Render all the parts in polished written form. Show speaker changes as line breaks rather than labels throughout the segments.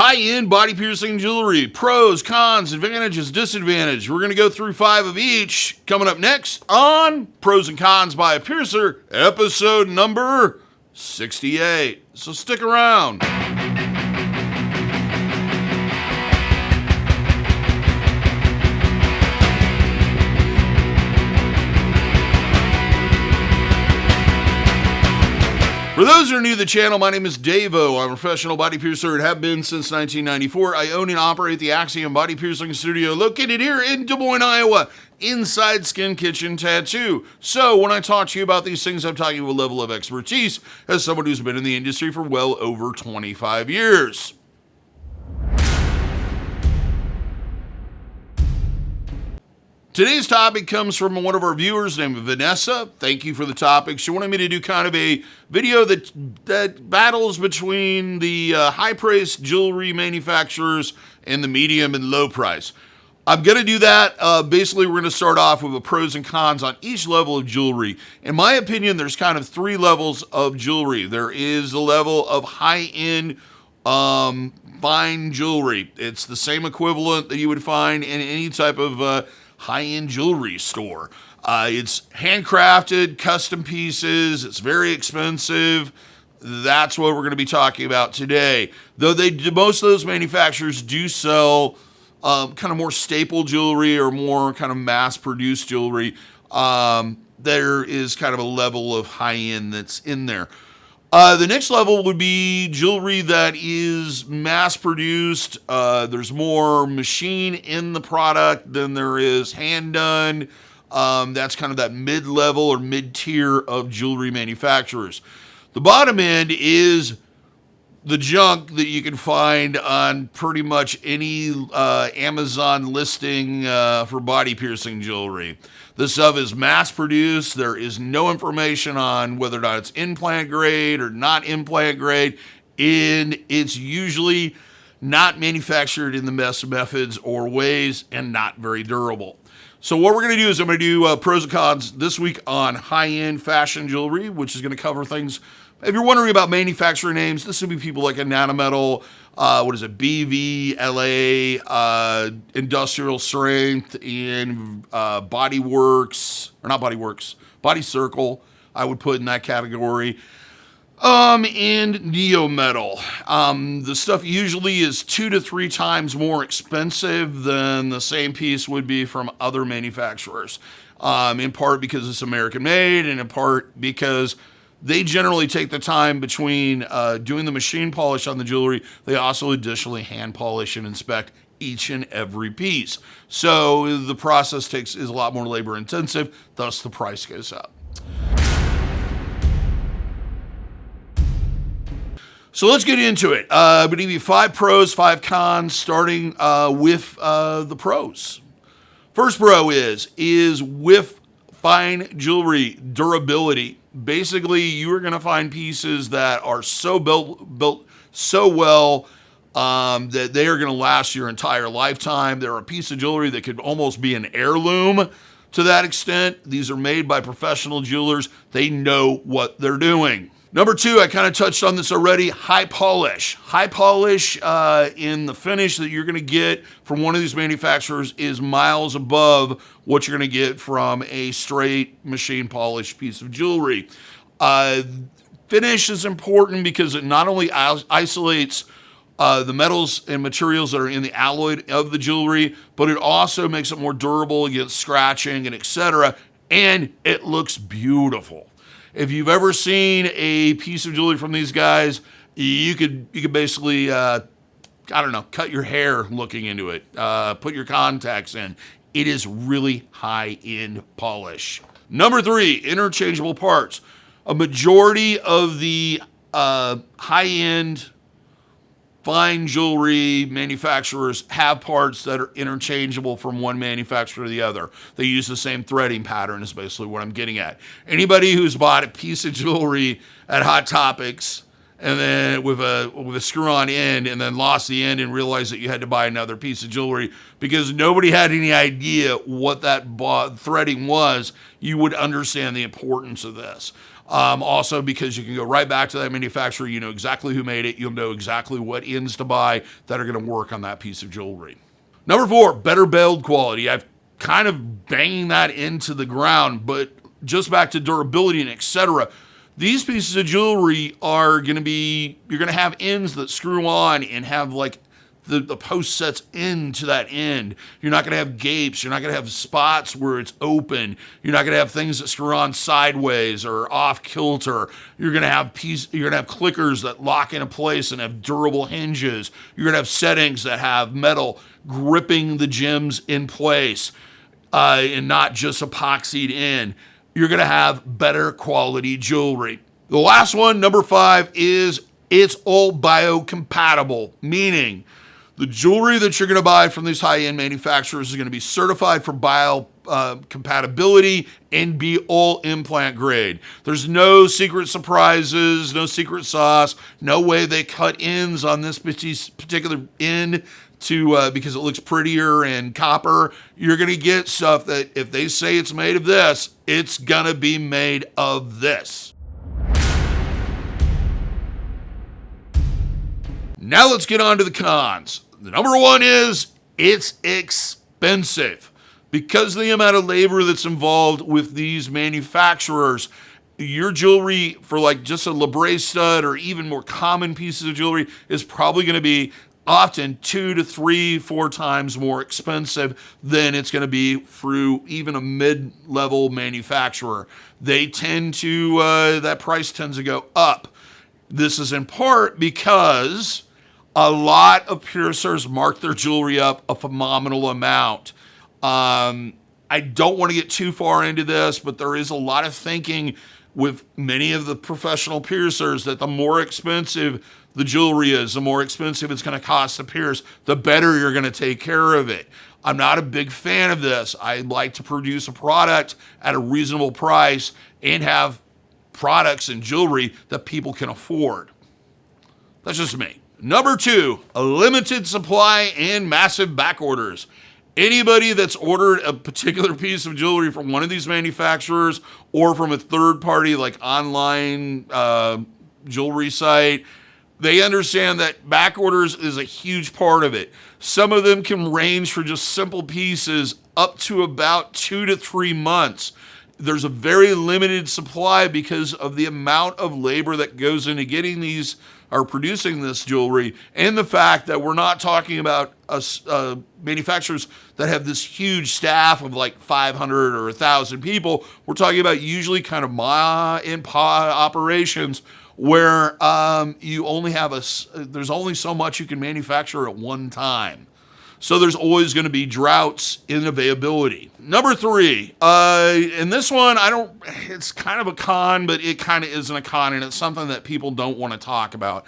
High-end body-piercing jewelry, pros, cons, advantages, disadvantages. We're going to go through 5 of each. Coming up next on Pros and Cons by a Piercer, episode number 68. So stick around. For those who are new to the channel, my name is DaVo. I'm a professional body piercer and have been since 1994. I own and operate the Axiom Body Piercing Studio located here in Des Moines, Iowa, inside Skin Kitchen Tattoo. So when I talk to you about these things, I'm talking with a level of expertise as someone who's been in the industry for well over 25 years. Today's topic comes from one of our viewers named Vanessa. Thank you for the topic. She wanted me to do kind of a video that battles between the high-priced jewelry manufacturers and the medium and low price. I'm going to do that. Basically, we're going to start off with the pros and cons on each level of jewelry. In my opinion, there's kind of 3 levels of jewelry. There is the level of high-end fine jewelry. It's the same equivalent that you would find in any type of high-end jewelry store. It's handcrafted, custom pieces. It's very expensive. That's what we're going to be talking about today. Though most of those manufacturers do sell kind of more staple jewelry or more kind of mass-produced jewelry. There is kind of a level of high-end that's in there. The next level would be jewelry that is mass-produced. There's more machine in the product than there is hand-done. That's kind of that mid-level or mid-tier of jewelry manufacturers. The bottom end is the junk that you can find on pretty much any Amazon listing for body piercing jewelry. This stuff is mass-produced. There is no information on whether or not it's implant grade or not implant grade, and it's usually not manufactured in the best methods or ways and not very durable. So what we're going to do is I'm going to do pros and cons this week on high-end fashion jewelry, which is going to cover things. If you're wondering about manufacturer names, this would be people like Anatometal, BVLA, Industrial Strength, and Body Circle, I would put in that category, and Neometal. The stuff usually is 2 to 3 times more expensive than the same piece would be from other manufacturers, in part because it's American made, and in part because they generally take the time between doing the machine polish on the jewelry. They also additionally hand polish and inspect each and every piece. So the process is a lot more labor intensive, thus the price goes up. So let's get into it. I'm going to give you 5 pros, 5 cons, starting with the pros. First pro is with fine jewelry durability. Basically, you are going to find pieces that are so built so well that they are going to last your entire lifetime. They're a piece of jewelry that could almost be an heirloom to that extent. These are made by professional jewelers. They know what they're doing. Number 2, I kind of touched on this already, high polish. High polish in the finish that you're going to get from one of these manufacturers is miles above what you're going to get from a straight machine polished piece of jewelry. Finish is important because it not only isolates the metals and materials that are in the alloy of the jewelry, but it also makes it more durable against scratching and etc. And it looks beautiful. If you've ever seen a piece of jewelry from these guys, you could basically, cut your hair looking into it, put your contacts in. It is really high-end polish. Number 3, interchangeable parts. A majority of the high-end fine jewelry manufacturers have parts that are interchangeable from one manufacturer to the other. They use the same threading pattern is basically what I'm getting at. Anybody who's bought a piece of jewelry at Hot Topics and then with a screw-on end and then lost the end and realized that you had to buy another piece of jewelry because nobody had any idea what that threading was, you would understand the importance of this. Also, because you can go right back to that manufacturer, you know exactly who made it, you'll know exactly what ends to buy that are going to work on that piece of jewelry. Number 4, better build quality. I've kind of banging that into the ground, but just back to durability and etc. These pieces of jewelry are going to be, you're going to have ends that screw on and have like the post sets into that end. You're not going to have gapes. You're not going to have spots where it's open. You're not going to have things that screw on sideways or off kilter. You're going to have clickers that lock into place and have durable hinges. You're going to have settings that have metal gripping the gems in place and not just epoxied in. You're going to have better quality jewelry. The last one, number 5, is it's all biocompatible, meaning the jewelry that you're going to buy from these high-end manufacturers is going to be certified for biocompatibility and be all implant grade. There's no secret surprises, no secret sauce, no way they cut ends on this particular end to because it looks prettier and copper. You're going to get stuff that if they say it's made of this, it's going to be made of this. Now let's get on to the cons. The number 1 is it's expensive. Because of the amount of labor that's involved with these manufacturers, your jewelry for like just a labret stud or even more common pieces of jewelry is probably going to be often 2 to 3, 4 times more expensive than it's going to be through even a mid-level manufacturer. They tend to, that price tends to go up. This is in part because a lot of piercers mark their jewelry up a phenomenal amount. I don't want to get too far into this, but there is a lot of thinking with many of the professional piercers that the more expensive the jewelry is, the more expensive it's going to cost to pierce, the better you're going to take care of it. I'm not a big fan of this. I like to produce a product at a reasonable price and have products and jewelry that people can afford. That's just me. Number 2, a limited supply and massive back orders. Anybody that's ordered a particular piece of jewelry from one of these manufacturers or from a third party like online jewelry site, they understand that back orders is a huge part of it. Some of them can range for just simple pieces up to about 2 to 3 months. There's a very limited supply because of the amount of labor that goes into getting these or producing this jewelry, and the fact that we're not talking about manufacturers that have this huge staff of like 500 or 1,000 people. We're talking about usually kind of ma and pa operations where you only have there's only so much you can manufacture at one time. So there's always going to be droughts in availability. Number 3, and this one, it's kind of a con, but it kind of isn't a con, and it's something that people don't want to talk about.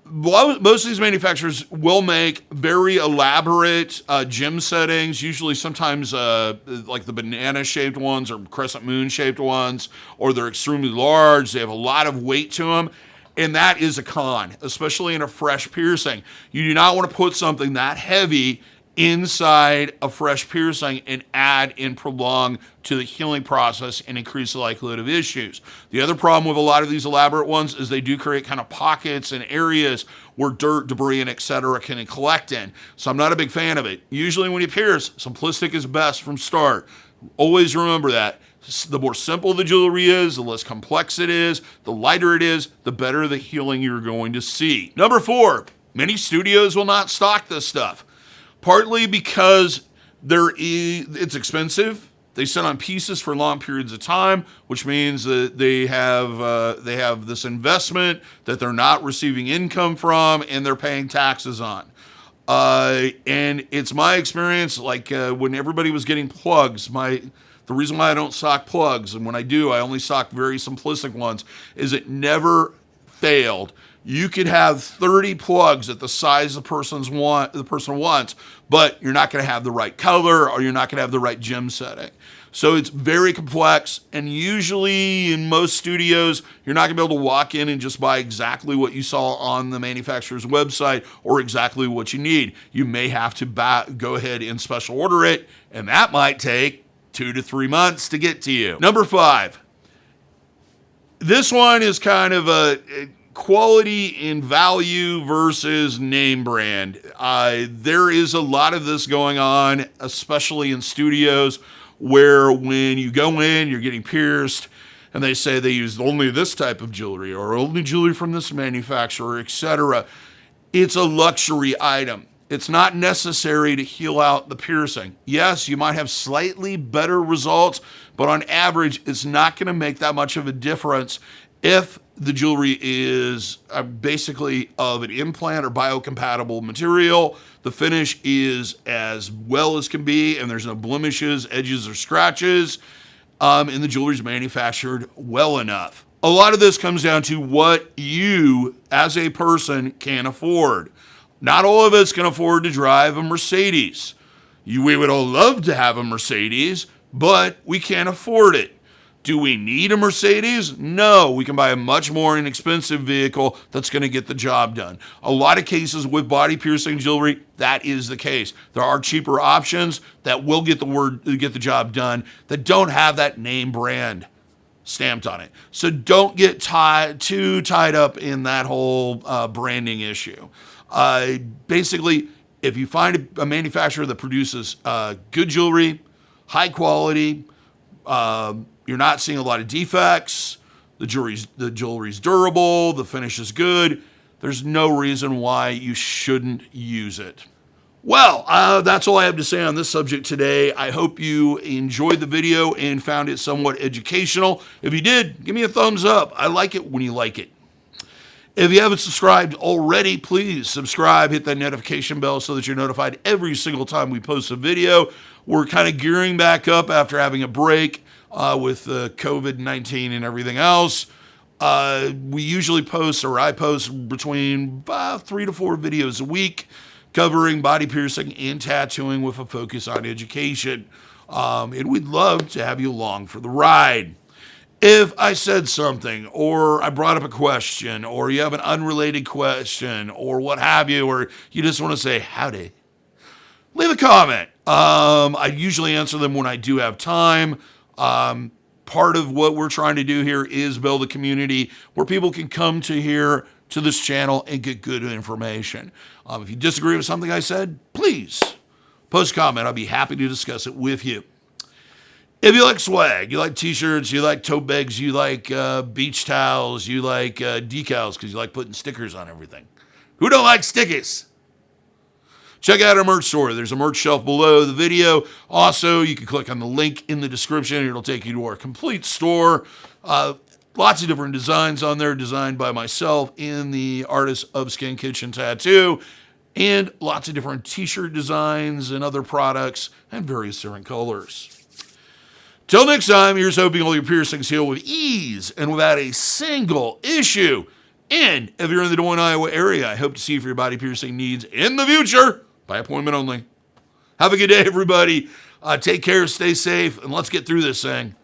Most of these manufacturers will make very elaborate gem settings, usually sometimes like the banana-shaped ones or crescent moon-shaped ones, or they're extremely large. They have a lot of weight to them. And that is a con, especially in a fresh piercing. You do not want to put something that heavy inside a fresh piercing and add and prolong to the healing process and increase the likelihood of issues. The other problem with a lot of these elaborate ones is they do create kind of pockets and areas where dirt, debris, and etc. can collect in. So I'm not a big fan of it. Usually when you pierce, simplistic is best from start. Always remember that. The more simple the jewelry is, the less complex it is, the lighter it is, the better the healing you're going to see. Number 4, many studios will not stock this stuff. Partly because it's expensive. They sit on pieces for long periods of time, which means that they have this investment that they're not receiving income from and they're paying taxes on. And it's my experience, like when everybody was getting plugs, the reason why I don't stock plugs, and when I do, I only stock very simplistic ones, is it never failed. You could have 30 plugs at the size the person wants, but you're not going to have the right color or you're not going to have the right gem setting. So it's very complex, and usually in most studios, you're not going to be able to walk in and just buy exactly what you saw on the manufacturer's website or exactly what you need. You may have to go ahead and special order it, and that might take 2 to 3 months to get to you. Number 5, This one is kind of a quality in value versus name brand. There is a lot of this going on, especially in studios, where when you go in, you're getting pierced, and they say they use only this type of jewelry or only jewelry from this manufacturer, etc. It's a luxury item. It's not necessary to heal out the piercing. Yes, you might have slightly better results, but on average, it's not going to make that much of a difference if the jewelry is basically of an implant or biocompatible material. The finish is as well as can be, and there's no blemishes, edges, or scratches, and the jewelry is manufactured well enough. A lot of this comes down to what you, as a person, can afford. Not all of us can afford to drive a Mercedes. We would all love to have a Mercedes, but we can't afford it. Do we need a Mercedes? No, we can buy a much more inexpensive vehicle that's going to get the job done. A lot of cases with body piercing jewelry, that is the case. There are cheaper options that will get the job done that don't have that name brand stamped on it. So don't get too tied up in that whole branding issue. Basically, if you find a manufacturer that produces good jewelry, high quality, you're not seeing a lot of defects, the jewelry's durable, the finish is good, there's no reason why you shouldn't use it. Well, that's all I have to say on this subject today. I hope you enjoyed the video and found it somewhat educational. If you did, give me a thumbs up. I like it when you like it. If you haven't subscribed already, please subscribe, hit that notification bell so that you're notified every single time we post a video. We're kind of gearing back up after having a break with COVID-19 and everything else. We usually I post between 3 to 4 videos a week covering body piercing and tattooing with a focus on education. And we'd love to have you along for the ride. If I said something, or I brought up a question, or you have an unrelated question, or what have you, or you just want to say howdy, leave a comment. I usually answer them when I do have time. Part of what we're trying to do here is build a community where people can come to this channel and get good information. If you disagree with something I said, please post a comment. I'll be happy to discuss it with you. If you like swag, you like t-shirts, you like tote bags, you like beach towels, you like decals because you like putting stickers on everything. Who don't like stickers? Check out our merch store. There's a merch shelf below the video. Also, you can click on the link in the description. It'll take you to our complete store. Lots of different designs on there, designed by myself and the artist of Skin Kitchen Tattoo. And lots of different t-shirt designs and other products and various different colors. Till next time, here's hoping all your piercings heal with ease and without a single issue. And if you're in the Des Moines, Iowa area, I hope to see you for your body piercing needs in the future, by appointment only. Have a good day, everybody. Take care, stay safe, and let's get through this thing.